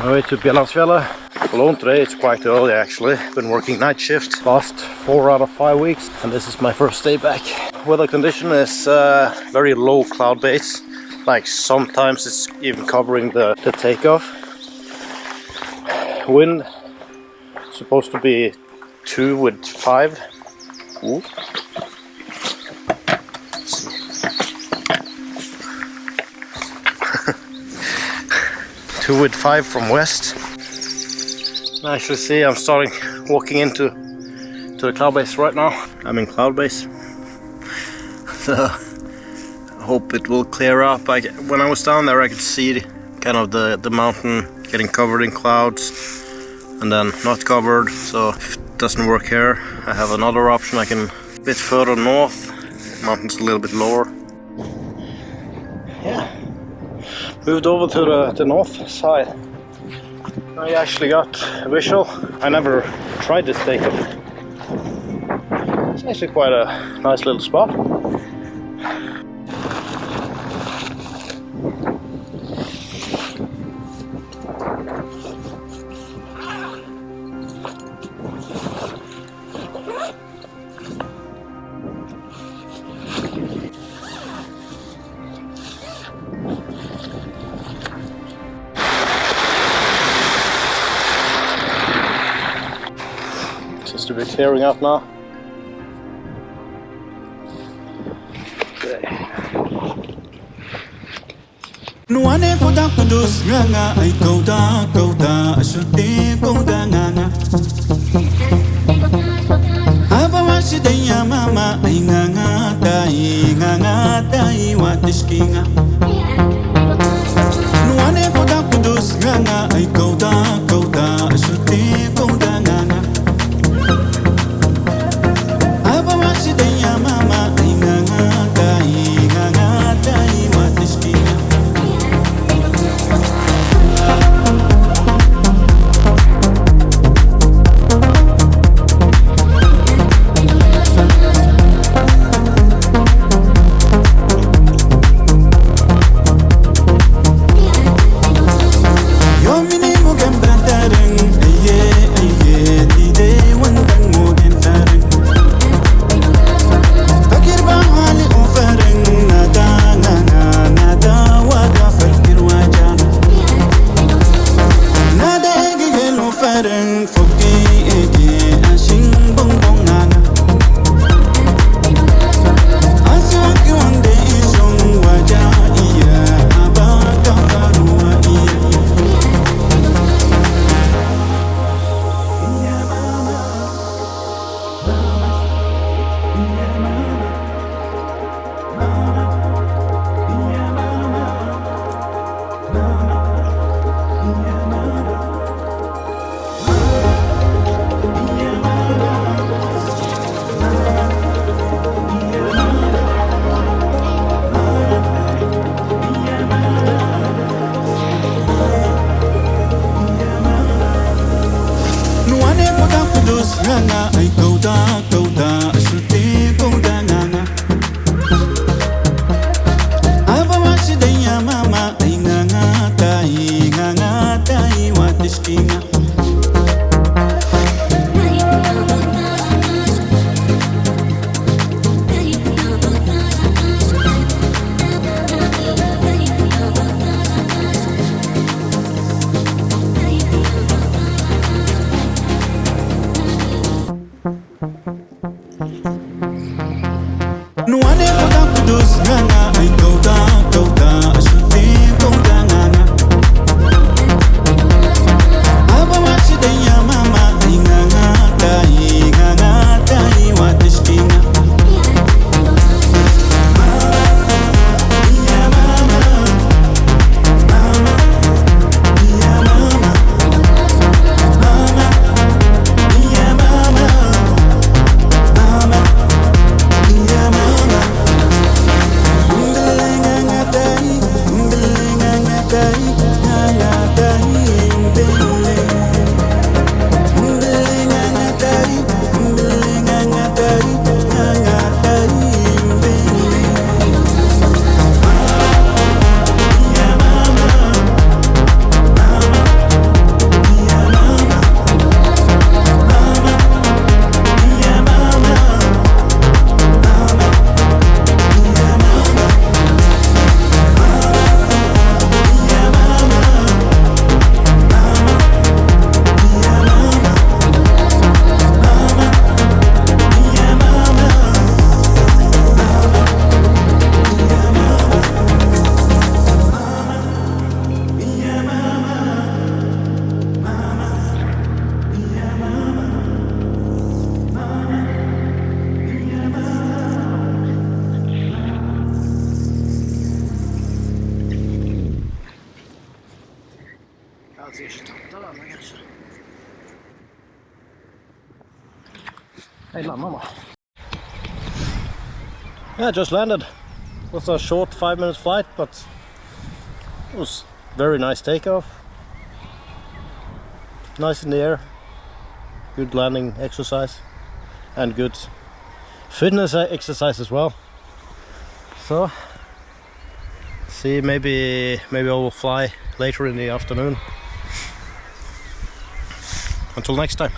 On my way to Bjällandsfjället. Alone today, it's quite early actually. Been working night shift last 4 out of 5 weeks, and this is my first day back. Weather condition is very low cloud base. Like sometimes it's even covering the takeoff. Wind supposed to be 2 with 5. Ooh. 2 with 5 from west. I actually see I'm starting walking into the cloud base right now. I'm in cloud base, so I hope it will clear up. When I was down there, I could see kind of the mountain getting covered in clouds and then not covered. So if it doesn't work here, I have another option. I can a bit further north. Mountain's a little bit lower. Yeah. Moved over to the north side. I actually got a visual. I never tried this takeoff. It's actually quite a nice little spot. Seems to be clearing up now. Nuane foda kudus nganga ay kauda ashuti kauda nganga. Aba wasidaya mama ay nganga dai watishkinga. Nuane foda kudus nganga ay kauda ashuti kauda nganga. Aba wasidaya mama ay nganga dai watishkinga. Nganga ay kauda ashuti kauda nganga. Aba wasidaya mama ay nganga dai watishkinga. Nuane foda kudus nganga ay kauda ashuti kauda nganga. Aba Kanske starta den kanske. Hey, mama. Yeah, I just landed. It was a short 5 minutes flight, but it was very nice takeoff. Nice in the air. Good landing exercise and good fitness exercise as well. So, see, maybe I will fly later in the afternoon. Until next time.